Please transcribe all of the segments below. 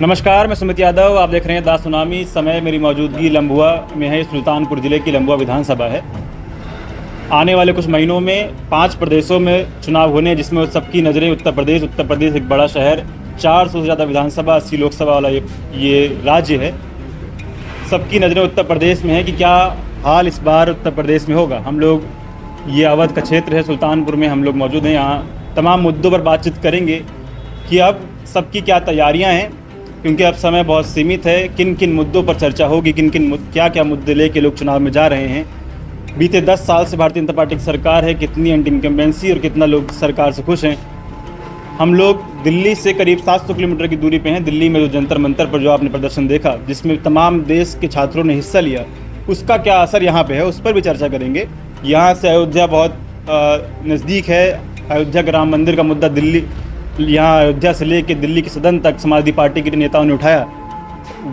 नमस्कार, मैं सुमित यादव। आप देख रहे हैं दा सुनामी। इस समय मेरी मौजूदगी लंबुआ में है। सुल्तानपुर ज़िले की लंबुआ विधानसभा है। आने वाले कुछ महीनों में 5 प्रदेशों में चुनाव होने हैं, जिसमें सबकी नज़रें उत्तर प्रदेश एक बड़ा शहर, 400 से ज़्यादा विधानसभा, 80 लोकसभा वाला ये राज्य है। सबकी नज़रें उत्तर प्रदेश में है कि क्या हाल इस बार उत्तर प्रदेश में होगा। हम लोग, ये अवध का क्षेत्र है, सुल्तानपुर में हम लोग मौजूद हैं। यहाँ तमाम मुद्दों पर बातचीत करेंगे कि अब सबकी क्या तैयारियाँ हैं, क्योंकि अब समय बहुत सीमित है। किन किन मुद्दों पर चर्चा होगी, क्या क्या मुद्दे लेके लोग चुनाव में जा रहे हैं। बीते 10 साल से भारतीय जनता पार्टी की सरकार है, कितनी एंटी इनकम्बेंसी और कितना लोग सरकार से खुश हैं। हम लोग दिल्ली से करीब 700 किलोमीटर की दूरी पे हैं। दिल्ली में जो जंतर मंतर पर जो आपने प्रदर्शन देखा, जिसमें तमाम देश के छात्रों ने हिस्सा लिया, उसका क्या असर यहाँ पे है, उस पर भी चर्चा करेंगे। यहाँ से अयोध्या बहुत नज़दीक है। अयोध्या के राम मंदिर का मुद्दा दिल्ली, यहाँ अयोध्या से लेकर दिल्ली के सदन तक समाजवादी पार्टी के नेताओं ने उठाया।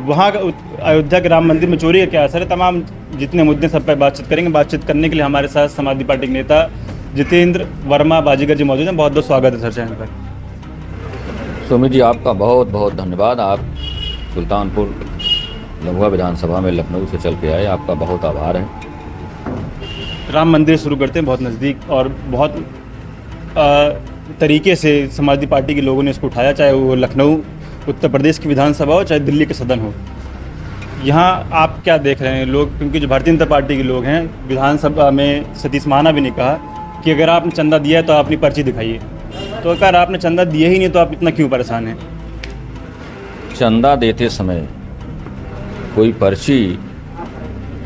वहाँ अयोध्या के राम मंदिर में चोरी का क्या असर है, तमाम जितने मुद्दे सब पर बातचीत करेंगे। बातचीत करने के लिए हमारे साथ समाजवादी पार्टी के नेता जितेंद्र वर्मा बाजीगर जी मौजूद हैं। बहुत बहुत स्वागत है सर चैनल पर। सुमित जी, आपका बहुत बहुत धन्यवाद। आप सुल्तानपुर लंबुआ विधानसभा में लखनऊ से चल के आए, आपका बहुत आभार है। राम मंदिर शुरू करते हैं, बहुत नज़दीक और बहुत तरीके से समाजवादी पार्टी के लोगों ने इसको उठाया, चाहे वो लखनऊ उत्तर प्रदेश की विधानसभा हो, चाहे दिल्ली के सदन हो। यहाँ आप क्या देख रहे हैं लोग, क्योंकि जो भारतीय जनता पार्टी के लोग हैं, विधानसभा में सतीश महाना भी ने कहा कि अगर आपने चंदा दिया है तो आप अपनी पर्ची दिखाइए। तो अगर आपने चंदा दिया ही नहीं तो आप इतना क्यों परेशान हैं? चंदा देते समय कोई पर्ची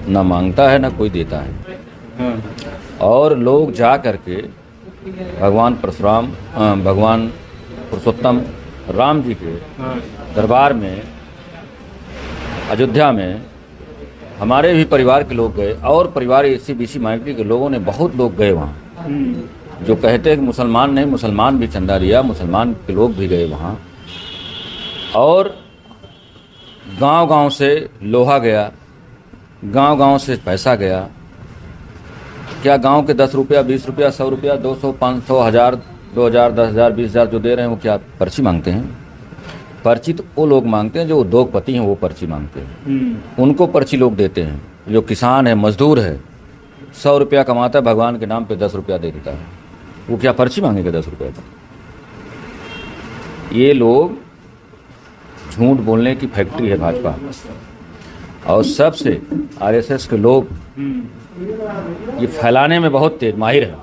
न मांगता है न कोई देता है। और लोग जा करके भगवान पुरुषोत्तम राम जी के दरबार में अयोध्या में हमारे भी परिवार के लोग गए, और परिवार एससी-बीसी माइनॉरिटी के लोगों ने बहुत लोग गए वहाँ। जो कहते हैं कि मुसलमान नहीं, मुसलमान भी चंदा दिया, मुसलमान के लोग भी गए वहाँ। और गांव-गांव से लोहा गया, गांव-गांव से पैसा गया। क्या गांव के 10 रुपया, 20 रुपया, 100 रुपया, 200, 500, 1000, 2000, 10,000, 20,000 जो दे रहे हैं, वो क्या पर्ची मांगते हैं? पर्ची तो वो लोग मांगते हैं जो उद्योगपति हैं, वो पर्ची मांगते हैं। उनको पर्ची लोग देते हैं। जो किसान है, मजदूर है, 100 रुपया कमाता है, भगवान के नाम पे 10 रुपया दे देता है, वो क्या पर्ची मांगेगा 10 रुपये का? ये लोग झूठ बोलने की फैक्ट्री है भाजपा, और सबसे आरएसएस के लोग ये फैलाने में बहुत तेज माहिर है।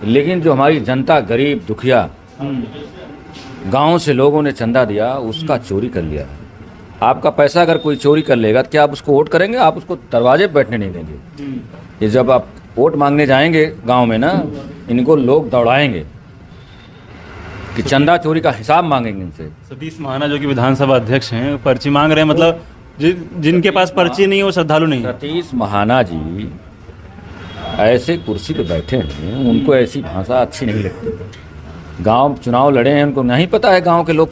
लेकिन जो हमारी जनता, गरीब दुखिया, गांव से लोगों ने चंदा दिया, उसका चोरी कर लिया। आपका पैसा अगर कोई चोरी कर लेगा तो क्या आप उसको वोट करेंगे? आप उसको दरवाजे पर बैठने नहीं देंगे। ये जब आप वोट मांगने जाएंगे गांव में ना, इनको लोग दौड़ाएंगे कि चंदा चोरी का हिसाब मांगेंगे इनसे। सतीश महाना जो कि विधानसभा अध्यक्ष हैं, पर्ची मांग रहे हैं, मतलब जिनके पास पर्ची नहीं है वो श्रद्धालु नहीं है। सतीश महाना जी ऐसे कुर्सी पे बैठे हैं, उनको ऐसी भाषा अच्छी नहीं लगती। गांव चुनाव लड़े हैं, उनको नहीं पता है गांव के लोग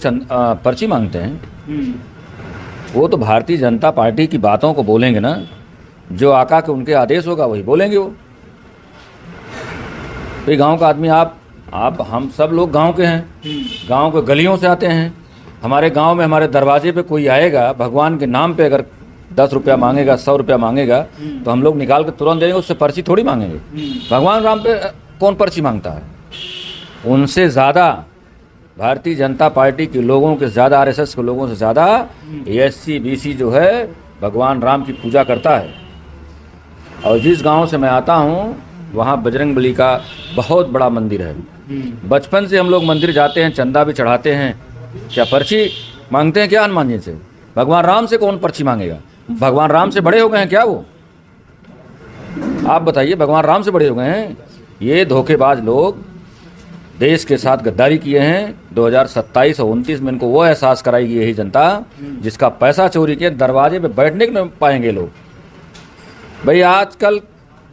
पर्ची मांगते हैं। वो तो भारतीय जनता पार्टी की बातों को बोलेंगे ना, जो आका के उनके आदेश होगा वही बोलेंगे वो। तो गांव का आदमी, आप हम सब लोग गांव के हैं, गांव के गलियों से आते हैं। हमारे गांव में हमारे दरवाजे पे कोई आएगा, भगवान के नाम पे अगर 10 रुपया मांगेगा, 100 रुपया मांगेगा, तो हम लोग निकाल के तुरंत देंगे, उससे पर्ची थोड़ी मांगेंगे। भगवान राम पे कौन पर्ची मांगता है? उनसे ज़्यादा भारतीय जनता पार्टी के लोगों के ज़्यादा, आरएसएस के लोगों से ज़्यादा एससी-बीसी जो है भगवान राम की पूजा करता है। और जिस गांव से मैं आता हूं, वहाँ बजरंगबली का बहुत बड़ा मंदिर है। बचपन से हम लोग मंदिर जाते हैं, चंदा भी चढ़ाते हैं। क्या पर्ची मांगते हैं क्या हनुमान जी से? भगवान राम से कौन पर्ची मांगेगा? भगवान राम से बड़े हो गए हैं क्या वो? आप बताइए, भगवान राम से बड़े हो गए हैं? ये धोखेबाज लोग देश के साथ गद्दारी किए हैं। 2027 और 29 में इनको वो एहसास कराएगी यही जनता, जिसका पैसा चोरी किया, दरवाजे पे बैठने के नहीं पाएंगे लोग। भाई आजकल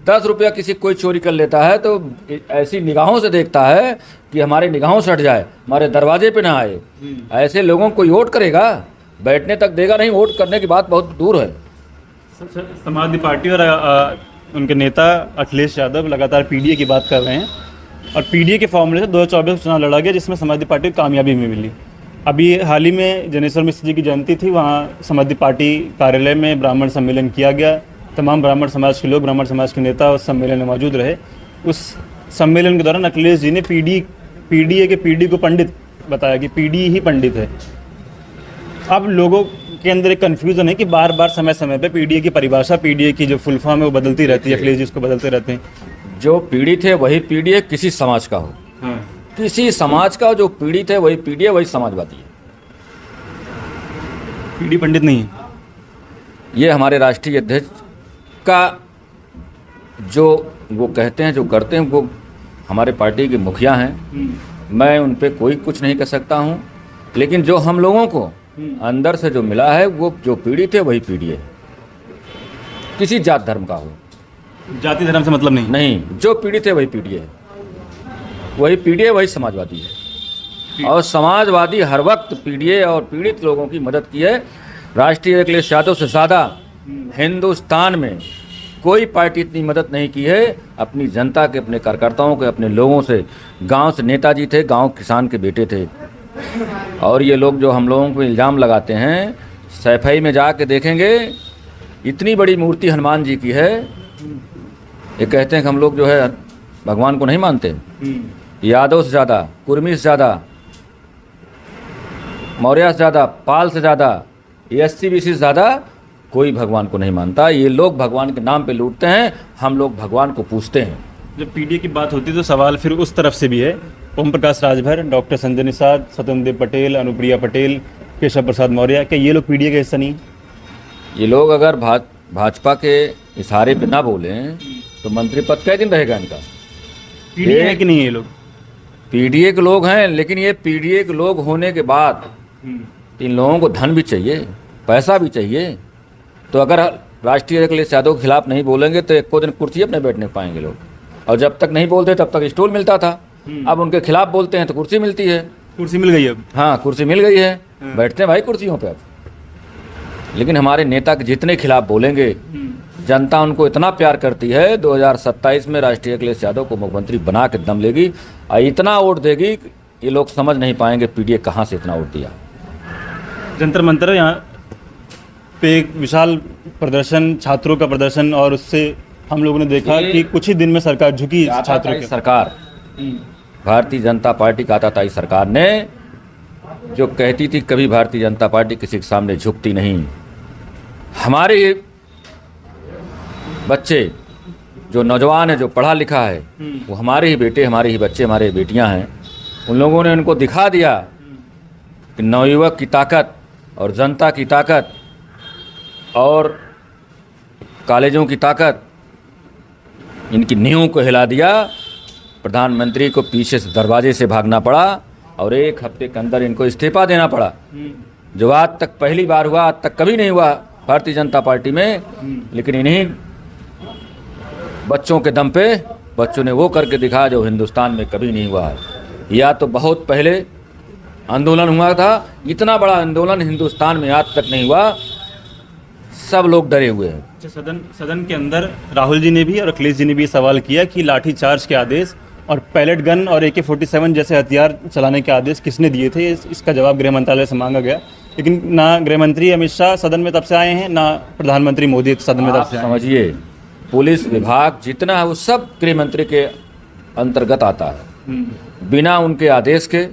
10 रुपया किसी कोई चोरी कर लेता है तो ऐसी निगाहों से देखता है कि हमारे निगाहों से हट जाए, हमारे दरवाजे पे ना आए। ऐसे लोगों को कोई वोट करेगा? बैठने तक देगा नहीं। वोट करने की बात बहुत दूर है। समाजवादी पार्टी और उनके नेता अखिलेश यादव लगातार पीडीए की बात कर रहे हैं, और पीडीए के फॉर्मूले से 2024 चुनाव लड़ा गया, जिसमें समाजवादी पार्टी को कामयाबी भी मिली। अभी हाल ही में जनेश्वर मिश्र जी की जयंती थी, वहाँ समाजवादी पार्टी कार्यालय में ब्राह्मण सम्मेलन किया गया। तमाम ब्राह्मण समाज के लोग, ब्राह्मण समाज के नेता उस सम्मेलन में मौजूद रहे। उस सम्मेलन के दौरान अखिलेश जी ने पीडीए के पीडी को पंडित बताया कि पीडी ही पंडित है। अब लोगों के अंदर एक कन्फ्यूज़न है कि बार बार समय समय पे पीडीए की परिभाषा, पीडीए की जो फुल फॉर्म है वो बदलती रहती है, अखिलेश जी उसको बदलते रहते हैं। जो पीड़ित है वही पीड़ित, किसी समाज का हो, किसी समाज का जो पीड़ित है वही पीड़ित, वही समाजवादी है। पीडी पंडित नहीं है। ये हमारे राष्ट्रीय अध्यक्ष का जो वो कहते हैं, जो करते हैं, वो हमारे पार्टी के मुखिया हैं। मैं उन पे कोई कुछ नहीं कह सकता हूँ, लेकिन जो हम लोगों को अंदर से जो मिला है, वो जो पीड़ित है वही पीड़ित है, किसी जात धर्म का हो। जाति धर्म से मतलब नहीं। जो पीड़ित है वही पीड़ित है, वही पीड़ित है, वही समाजवादी है। और समाजवादी हर वक्त पीड़ित और पीड़ित लोगों की मदद की है। राष्ट्रीय अखिलेश यादव से ज़्यादा हिंदुस्तान में कोई पार्टी इतनी मदद नहीं की है अपनी जनता के, अपने कार्यकर्ताओं के, अपने लोगों से। गांव से नेताजी थे, गांव किसान के बेटे थे। और ये लोग जो हम लोगों को इल्ज़ाम लगाते हैं, सैफई में जाके देखेंगे, इतनी बड़ी मूर्ति हनुमान जी की है। ये कहते हैं कि हम लोग जो है भगवान को नहीं मानते। यादव से ज़्यादा, कुर्मी से ज़्यादा, मौर्य से ज़्यादा, पाल से ज़्यादा, SC BC से ज़्यादा कोई भगवान को नहीं मानता। ये लोग भगवान के नाम पे लूटते हैं, हम लोग भगवान को पूछते हैं। जब पीडीए की बात होती है तो सवाल फिर उस तरफ से भी है। ओम प्रकाश राजभर, डॉक्टर संजय निषाद, स्वतंत्र देव पटेल, अनुप्रिया पटेल, केशव प्रसाद मौर्य, क्या ये लोग पीडीए का हिस्सा नहीं? ये लोग अगर भाजपा के इशारे पे ना बोलें तो मंत्री पद कै दिन रहेगा इनका? पीडीए है कि नहीं ये लोग? पीडीए के लोग हैं, लेकिन ये पीडीए के लोग होने के बाद इन लोगों को धन भी चाहिए, पैसा भी चाहिए। तो अगर राष्ट्रीय अखिलेश यादव के खिलाफ नहीं बोलेंगे तो एक को दिन कुर्सी अपने बैठने पाएंगे लोग। और जब तक नहीं बोलते तब तक स्टूल मिलता था। अब उनके खिलाफ बोलते हैं तो कुर्सी मिलती है। कुर्सी मिल गई अब? हाँ, कुर्सी मिल गई है, बैठते हैं भाई कुर्सियों पे अब। लेकिन हमारे नेता के जितने खिलाफ बोलेंगे, जनता उनको इतना प्यार करती है, 2027 में राष्ट्रीय अखिलेश यादव को मुख्यमंत्री बना के दम लेगी और इतना वोट देगी, ये लोग समझ नहीं पाएंगे पीडीए कहाँ से इतना वोट दिया। जंतर मंतर यहाँ पे एक विशाल प्रदर्शन, छात्रों का प्रदर्शन, और उससे हम लोगों ने देखा कि कुछ ही दिन में सरकार झुकी। छात्रों की सरकार, भारतीय जनता पार्टी का आताताई सरकार ने जो कहती थी, कभी भारतीय जनता पार्टी किसी के सामने झुकती नहीं। हमारे बच्चे जो नौजवान है, जो पढ़ा लिखा है, वो हमारे ही बेटे, हमारे ही बच्चे, हमारे बेटियां हैं। उन लोगों ने उनको दिखा दिया कि नवयुवक की ताकत और जनता की ताकत और कॉलेजों की ताकत, इनकी नींव को हिला दिया। प्रधानमंत्री को पीछे से दरवाजे से भागना पड़ा और 1 हफ्ते के अंदर इनको इस्तीफा देना पड़ा, जो आज तक पहली बार हुआ, आज तक कभी नहीं हुआ भारतीय जनता पार्टी में। लेकिन इन्हीं बच्चों के दम पे बच्चों ने वो करके दिखाया जो हिंदुस्तान में कभी नहीं हुआ है। या तो बहुत पहले आंदोलन हुआ था, इतना बड़ा आंदोलन हिंदुस्तान में आज तक नहीं हुआ, सब लोग डरे हुए हैं। अच्छा, सदन के अंदर राहुल जी ने भी और अखिलेश जी ने भी सवाल किया कि लाठीचार्ज के आदेश और पैलेट गन और AK-47 जैसे हथियार चलाने के आदेश किसने दिए थे? इसका जवाब गृह मंत्रालय से मांगा गया, लेकिन ना गृह मंत्री अमित शाह सदन में तब से आए हैं, ना प्रधानमंत्री मोदी सदन में तब से आए हैं। समझिए, पुलिस विभाग जितना है वो सब गृह मंत्री के अंतर्गत आता है। बिना उनके आदेश के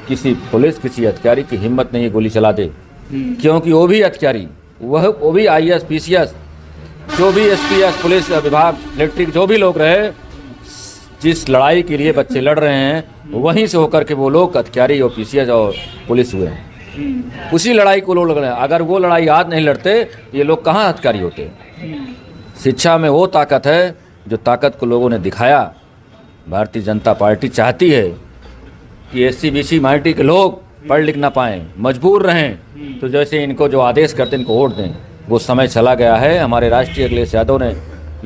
किसी पुलिस, किसी अधिकारी की हिम्मत नहीं है गोली चला दे, क्योंकि वो भी अधिकारी, वो भी IAS PCS, जो भी SPS, पुलिस विभाग, इलेक्ट्रिक, जो भी लोग रहे, जिस लड़ाई के लिए बच्चे लड़ रहे हैं, वहीं से होकर के वो लोग अधिकारी और PCS और पुलिस हुए हैं। उसी लड़ाई को लोग लड़ रहे हैं। अगर वो लड़ाई आज नहीं लड़ते, ये लोग कहाँ अधिकारी होते? शिक्षा में वो ताकत है जो ताकत को लोगों ने दिखाया। भारतीय जनता पार्टी चाहती है कि SC BC माइनॉरिटी के लोग पढ़ लिख ना पाएँ, मजबूर रहें, तो जैसे इनको जो आदेश करते इनको वोट दें। वो समय चला गया है। हमारे राष्ट्रीय अखिलेश यादव ने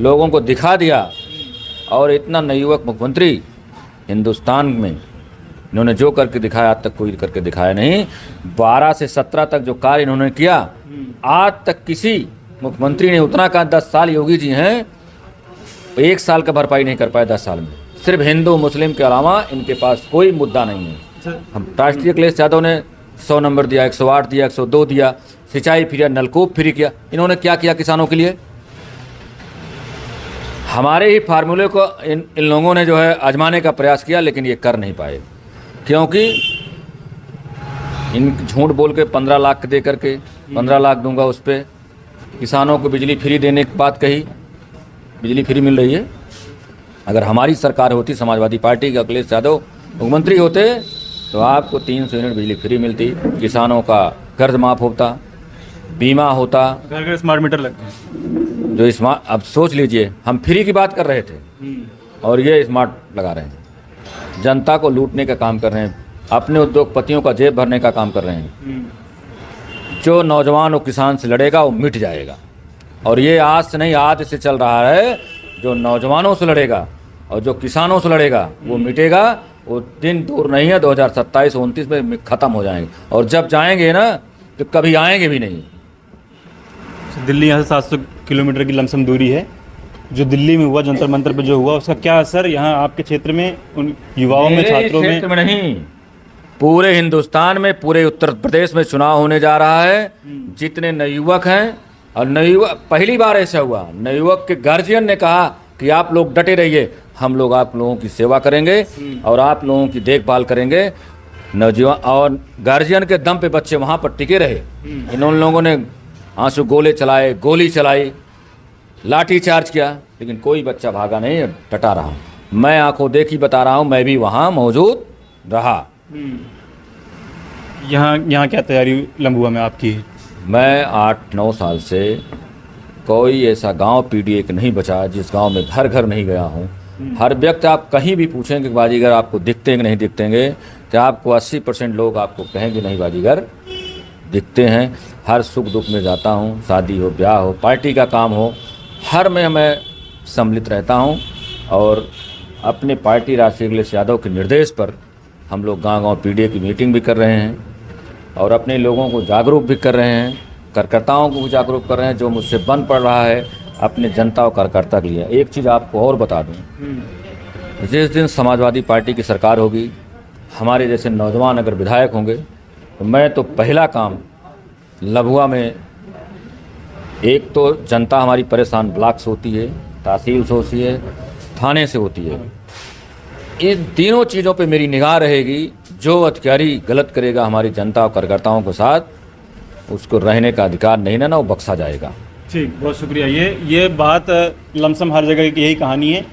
लोगों को दिखा दिया, और इतना नवयुवक मुख्यमंत्री हिंदुस्तान में इन्होंने जो करके दिखाया, आज तक कोई करके दिखाया नहीं। 12 से 17 तक जो कार्य इन्होंने किया, आज तक किसी मुख्यमंत्री ने उतना कहा। 10 साल योगी जी हैं, 1 साल का भरपाई नहीं कर पाए 10 साल में। सिर्फ हिंदू मुस्लिम के अलावा इनके पास कोई मुद्दा नहीं है। हम राष्ट्रीय अखिलेश यादव ने 100 नंबर दिया, 108 दिया, 102 दिया, सिंचाई फ्री, नलकूप फ्री किया। इन्होंने क्या किया किसानों के लिए? हमारे ही फार्मूले को इन लोगों ने जो है आजमाने का प्रयास किया, लेकिन ये कर नहीं पाए, क्योंकि इन झूठ बोल के 15 लाख दे करके 15 लाख दूंगा उस पर किसानों को बिजली फ्री देने की बात कही। बिजली फ्री मिल रही है। अगर हमारी सरकार होती, समाजवादी पार्टी के अखिलेश यादव मुख्यमंत्री होते, तो आपको 300 यूनिट बिजली फ्री मिलती, किसानों का कर्ज माफ़ होता, बीमा होता, घर घर स्मार्ट मीटर लगते हैं। जो स्मार्ट, अब सोच लीजिए, हम फ्री की बात कर रहे थे और ये स्मार्ट लगा रहे हैं। जनता को लूटने का काम कर रहे हैं, अपने उद्योगपतियों का जेब भरने का काम कर रहे हैं। जो नौजवान और किसान से लड़ेगा वो मिट जाएगा, और ये आज से नहीं, आज से चल रहा है। जो नौजवानों से लड़ेगा और जो किसानों से लड़ेगा वो मिटेगा। वो दिन दूर नहीं है, 2027-29 में ख़त्म हो जाएंगे, और जब जाएंगे ना तो कभी आएंगे भी नहीं। दिल्ली यहाँ से 700 किलोमीटर की लमसम दूरी है। जो दिल्ली में हुआ, जंतर मंतर पे जो हुआ, उसका क्या असर यहाँ आपके क्षेत्र में, उन युवाओं में, छात्रों में? क्षेत्र में नहीं, पूरे हिंदुस्तान में, पूरे उत्तर प्रदेश में चुनाव होने जा रहा है। जितने नवयुवक हैं, और नवयुवक, पहली बार ऐसा हुआ, नवयुवक के गार्जियन ने कहा कि आप लोग डटे रहिए, हम लोग आप लोगों की सेवा करेंगे और आप लोगों की देखभाल करेंगे। नौजवान और गार्जियन के दम पे बच्चे वहाँ पर टिके रहे। इन लोगों ने आंसू गोले चलाए, गोली चलाई, लाठी चार्ज किया, लेकिन कोई बच्चा भागा नहीं, डटा रहा। मैं आंखों देखी बता रहा हूँ, मैं भी वहाँ मौजूद रहा। यहाँ क्या तैयारी लम्बुआ में आपकी है? मैं 8-9 साल से कोई ऐसा गांव पीडीए का नहीं बचा जिस गांव में घर घर नहीं गया हूं। हर व्यक्ति, आप कहीं भी पूछेंगे कि बाजीगर आपको दिखते हैं कि नहीं दिखते हैं, तो आपको 80% लोग आपको कहेंगे नहीं बाजीगर दिखते हैं। हर सुख दुख में जाता हूं, शादी हो, ब्याह हो, पार्टी का काम हो, हर में मैं सम्मिलित रहता हूं। और अपने पार्टी राष्ट्रीय अखिलेश यादव के निर्देश पर हम लोग गांव-गांव पीडीए की मीटिंग भी कर रहे हैं और अपने लोगों को जागरूक भी कर रहे हैं, कार्यकर्ताओं को भी जागरूक कर रहे हैं। जो मुझसे बन पड़ रहा है अपने जनता और कार्यकर्ता के लिए। एक चीज़ आपको और बता दूं, जिस दिन समाजवादी पार्टी की सरकार होगी, हमारे जैसे नौजवान अगर विधायक होंगे, तो मैं तो पहला काम लम्बुआ में, एक तो जनता हमारी परेशान ब्लॉक से होती है, तहसील से होती है, थाने से होती है। इन तीनों चीज़ों पे मेरी निगाह रहेगी। जो अधिकारी गलत करेगा हमारी जनता और कार्यकर्ताओं के साथ, उसको रहने का अधिकार नहीं ना, वो बख्शा जाएगा। ठीक, बहुत शुक्रिया। ये बात लमसम हर जगह की यही कहानी है,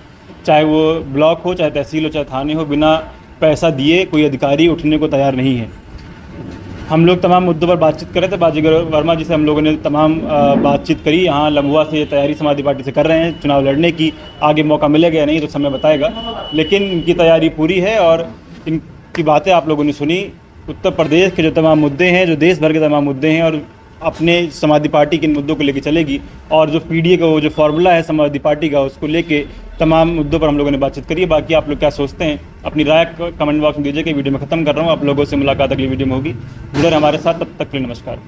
चाहे वो ब्लॉक हो, चाहे तहसील हो, चाहे थाने हो, बिना पैसा दिए कोई अधिकारी उठने को तैयार नहीं है। हम लोग तमाम मुद्दों पर बातचीत कर रहे थे। बाजीगर वर्मा जी से हम लोगों ने तमाम बातचीत करी। यहाँ लम्बुआ से तैयारी समाजवादी पार्टी से कर रहे हैं चुनाव लड़ने की। आगे मौका मिलेगा या नहीं तो समय बताएगा, लेकिन इनकी तैयारी पूरी है और इनकी बातें आप लोगों ने सुनी। उत्तर प्रदेश के जो तमाम मुद्दे हैं, जो देश भर के तमाम मुद्दे हैं, और अपने समाजवादी पार्टी के इन मुद्दों को लेके चलेगी। और जो पीडीए का वो जो फॉर्मूला है समाजवादी पार्टी का, उसको लेके तमाम मुद्दों पर हम लोगों ने बातचीत करी है। बाकी आप लोग क्या सोचते हैं, अपनी राय कमेंट बॉक्स में दीजिए। कि वीडियो में ख़त्म कर रहा हूँ। आप लोगों से मुलाकात अगली वीडियो में होगी। जुड़े हमारे साथ, तब तक के लिए नमस्कार।